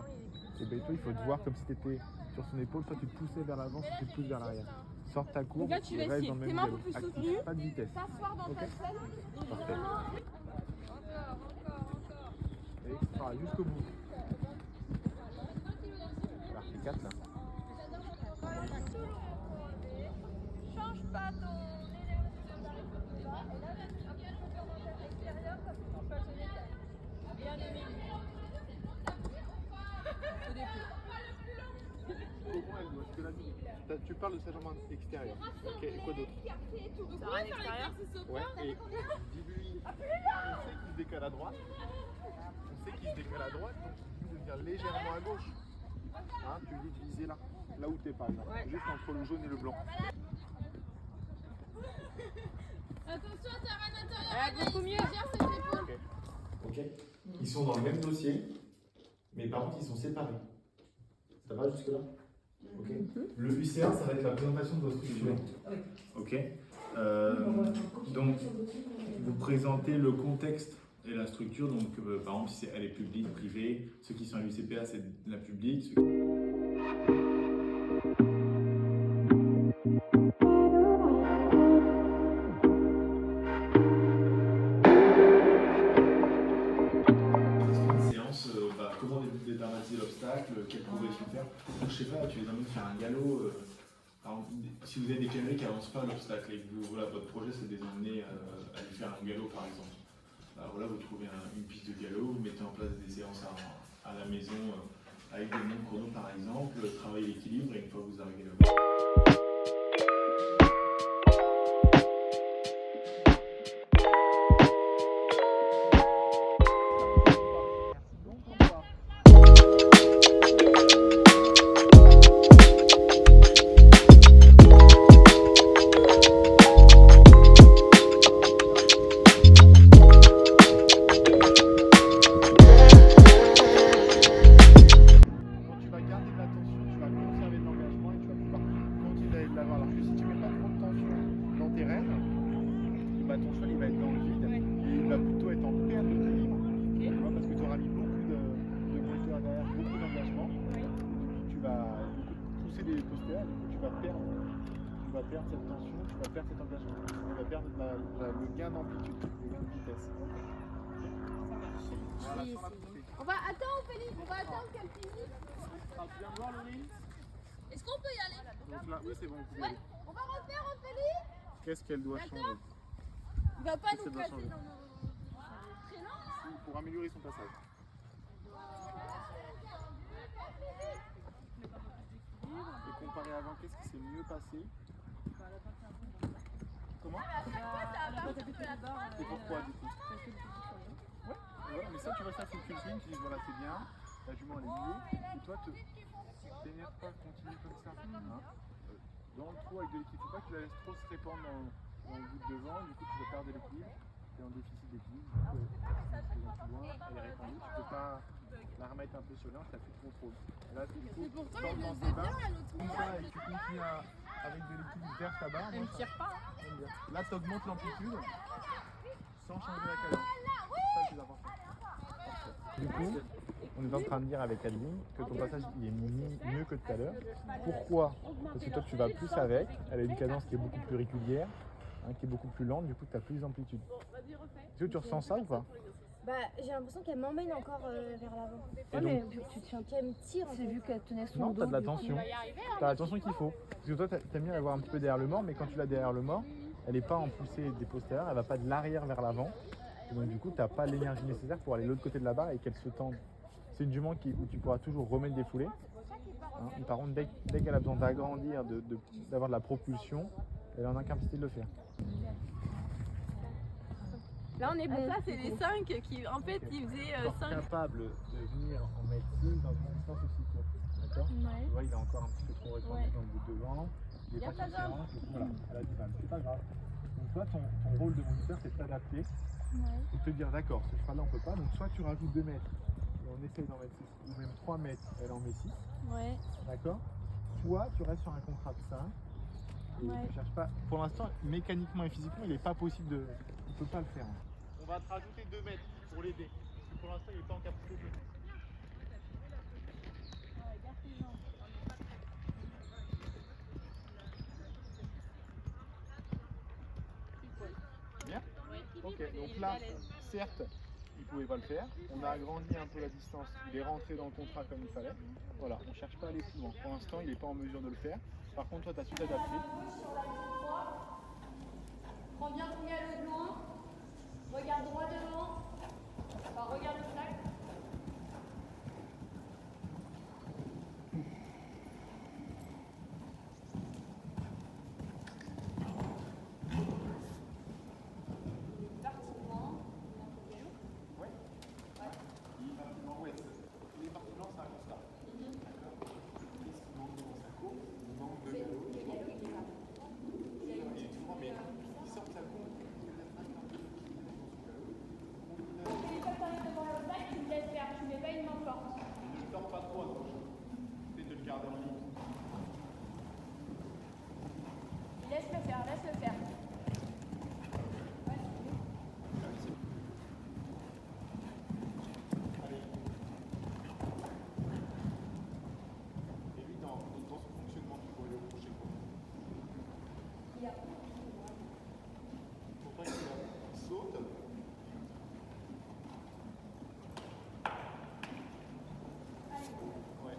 là. Et bien toi, il faut te voir comme si tu étais sur son épaule, soit tu te poussais vers l'avant, soit tu te pousses vers l'arrière. Sors ta courbe Donc là, tu vas et reste essayer dans le tes même mains un vélo. peu plus Actif, soutenues, pas de vitesse. t'asseoir dans ta selle et Parfait. vraiment... Extra, jusqu'au bout. Alors, c'est 4 là. Change pas ton Tu parles de sa jambe extérieure. Ok, et quoi d'autre? Ça a un extérieur. Ouais, et dis-lui, on sait qu'il se décale à droite. On sait qu'il se décale à droite, donc il dit de venir légèrement à gauche. Hein, tu lui dis de viser là, là où t'es par exemple. Ouais. Juste entre le jaune et le blanc. Attention, t'as un intérieur. Beaucoup mieux. Gère cette épaule. Ok. Ils sont dans le même dossier, mais par contre ils sont séparés. Ça va jusque là? Ok. Le UCR, ça va être la présentation de vos structures. Ok. Donc, vous présentez le contexte et la structure. Donc, par exemple, si elle est publique, privée, ceux qui sont à l'UCPA, c'est la publique. Comment dédramatiser l'obstacle, quelle progression faire. Donc, je sais pas, tu les emmènes faire un galop. Par exemple, si vous avez des cavaliers qui n'avancent pas l'obstacle et que vous, voilà, votre projet c'est de les emmener à lui faire un galop par exemple. Alors là, vous trouvez une piste de galop, vous mettez en place des séances à la maison avec des montres chrono par exemple, travaillez l'équilibre et une fois que vous arrivez là-bas. Ton cheval il va être dans le vide et il va plutôt être en perte d'équilibre, tu vois, parce que tu auras mis beaucoup de moteurs derrière, beaucoup d'engagement. Tu vas pousser des posters, tu vas perdre cette tension, tu vas perdre cet engagement, tu vas perdre le gain d'amplitude, le gain de vitesse. Attends, Ophélie, on va attendre qu'elle finisse. Tu viens de voir Laurie? Est-ce qu'on peut y aller? Donc là, oui c'est bon, vous pouvez aller. On va refaire, Ophélie. Qu'est-ce qu'elle doit changer? Il va pas nous casser dans nos traînants là? Pour améliorer son passage. Et comparé avant, qu'est-ce qui s'est mieux passé? Comment? Et pourquoi du coup? Ouais, voilà, mais ça tu vois, ça faut que tu le filmes, tu dis voilà c'est bien, la jument elle est mieux, et toi t'énerve pas, continue comme ça. Hein? Dans le trou avec de l'équilibre, faut pas que tu la laisses trop se répandre dans le bout de devant, du coup tu vas perdre de l'équilibre, tu es en déficit d'équilibre, du coup elle est répandue, tu peux pas la remettre un peu sur l'un, tu n'as plus de contrôle. Et là, du coup, dans tes barres, comme ça, et tu continues avec de l'équilibre vers ta barre. Elle ne tire pas. Là tu augmentes l'amplitude sans changer la cadence. Ça c'est important. Du coup, on est en train de dire avec Adeline que ton passage il est mieux que tout à l'heure. Pourquoi? Parce que toi tu vas plus avec, elle a une cadence qui est beaucoup plus régulière, hein, qui est beaucoup plus lente, du coup tu as plus d'amplitude. Est-ce que tu ressens ça ou pas? Bah, j'ai l'impression qu'elle m'emmène encore vers l'avant. Ouais, mais tu tiens qu'elle me tire. C'est vu qu'elle tenait son dos. Non, t'as de la tension. T'as la tension qu'il faut. Parce que toi t'aimes bien l'avoir un petit peu derrière le mort, mais quand tu l'as derrière le mort, elle n'est pas en poussée des postérieurs, elle va pas de l'arrière vers l'avant. Et donc du coup t'as pas l'énergie nécessaire pour aller de l'autre côté de la barre et qu'elle se tende. C'est une jument où tu pourras toujours remettre des foulées. Hein, par contre, dès qu'elle a besoin d'agrandir, d'avoir de la propulsion, elle en a incapacité de le faire. Là on est bon. Ça c'est les 5 qui en fait ils faisaient 5. Capable de venir en médecine dans une distance aussi courte. D'accord? Ouais. Tu vois, il est encore un petit peu trop répandu dans le bout de devant. Il est pas sur séance, voilà, elle a du mal, c'est pas grave. Donc toi ton rôle de moniteur c'est de t'adapter et de te dire d'accord, ce cheval là on peut pas, donc soit tu rajoutes 2 mètres et on essaye d'en mettre 6, ou même 3 mètres, elle en met 6. Ouais. D'accord? Soit tu restes sur un contrat de 5 et tu cherches pas. Pour l'instant, mécaniquement et physiquement, il n'est pas possible de. Il peut pas le faire. On va te rajouter 2 mètres pour l'aider. Parce que pour l'instant, il n'est pas en capacité de le faire. Ok, donc là, certes, il ne pouvait pas le faire. On a agrandi un peu la distance. Il est rentré dans le contrat comme il fallait. Voilà, on ne cherche pas à aller plus loin. Pour l'instant, il n'est pas en mesure de le faire. Par contre, toi, tu as su t'adapter. Prends bien ton galop de loin. Regarde droit devant. Enfin, regarde le sac. Laisse-le faire, laisse-le faire. Et lui, dans son fonctionnement, tu pourrais lui reprocher quoi? Pour toi, il saute. Ouais.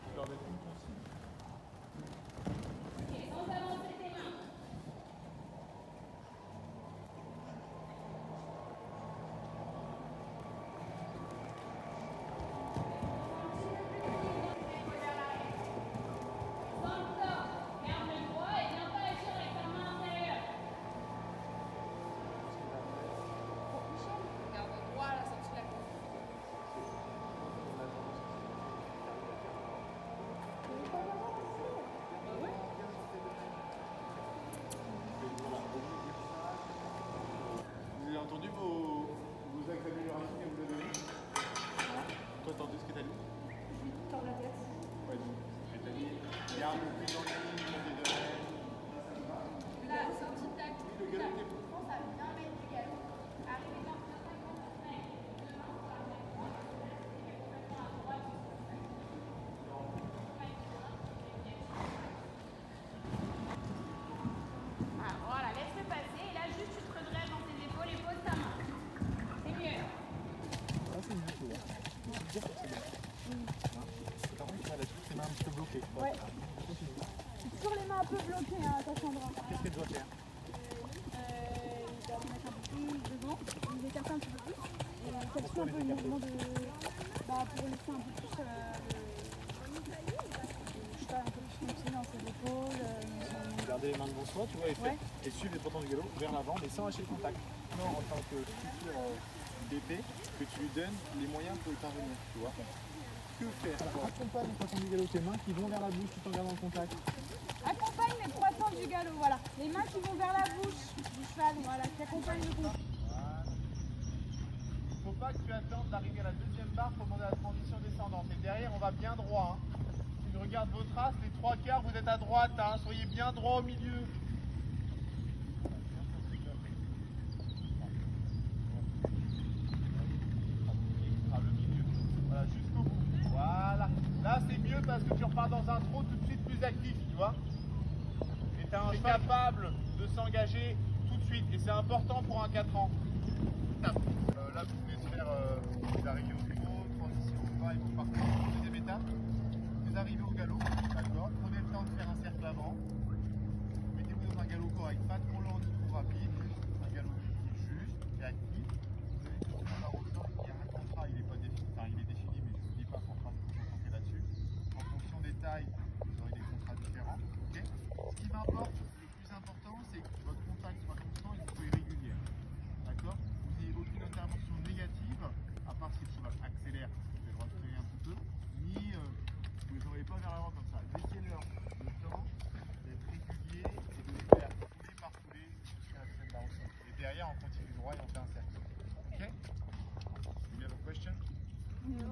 Tu leur donnes une consigne. Sans avancer tes mains. Sans le corps, garde le droit et viens pas agir avec ta main intérieure. Garde droit à la sortie de la course. Vous avez entendu vos améliorations que vous avez données? Toi, t'as entendu ce que t'as dit? Tends la tête. Ouais, donc, t'as dit, garde le plus en ligne, monte les oreilles. La sortie de la course. Oui, le galop était bon. Pense à bien mettre le galop. Arrivez dans le Ah, voilà, laisse-le passer et là juste tu te redresses dans tes épaules et pose ta main. C'est mieux. Ah, c'est mieux, c'est bien. C'est bien, c'est bien. Par contre, elle a toutes ses mains un petit peu bloquées. Ouais. Continue. J'ai toujours les mains un peu bloquées, hein, Cassandra. Qu'est-ce qu'elle doit faire? Il doit mettre un peu plus devant, il écarte un petit peu plus. Et qu'elle suit un peu le mouvement de. Bah, pour laisser un peu plus. Je sais pas, un peu plus fonctionner dans ses épaules. Gardez les mains devant soi, tu vois, et suivre les pontons du galop vers l'avant, mais sans lâcher le contact. Non, en tant que futur BP, que tu lui donnes les moyens pour y parvenir, tu vois. Que faire? Accompagne les pontons du galop, tes mains qui vont vers la bouche tout en gardant le contact. Accompagne les croissants du galop, voilà. Les mains qui vont vers la bouche du cheval, voilà, qui accompagnent le contact. Voilà. Il ne faut pas que tu attendes d'arriver à la deuxième barre pour demander la transition descendante. Et derrière, on va bien droit. Hein. Si je regarde vos traces, les trois quarts, vous êtes à droite. Hein. Soyez bien droit au milieu. Le milieu. Voilà, jusqu'au bout. Voilà. Là, c'est mieux parce que tu repars dans un trot tout de suite plus actif, tu vois. Et tu es un cheval capable de s'engager tout de suite. Et c'est important pour un 4 ans. Là, vous venez de faire, vous arrivez au trot, transition au pas et vous partez en deuxième étape. Vous arrivez au galop, d'accord. Prenez le temps de faire un cercle avant. Mettez-vous dans un galop correct, pas trop lent ni trop rapide. Un galop juste et actif. Vous avez tout le monde il y a un contrat, il est pas défini, enfin il est défini, mais je ne vous dis pas qu'on sera vous concentrer là-dessus. En fonction des tailles, vous aurez des contrats différents. Okay. Ce qui m'importe, le plus important, c'est que votre contact soit constant et que vous soyez régulier. D'accord? Vous n'ayez aucune intervention négative, à part si le cheval accélère, vous avez le droit de freiner un petit peu, ni vous ne les envoyez pas vers l'avant comme ça. Laissez-leur le temps d'être régulier et de les faire pouler par pouler jusqu'à la deuxième barre au sol. Et derrière, on continue droit et on fait un cercle. Ok? You have a question? No.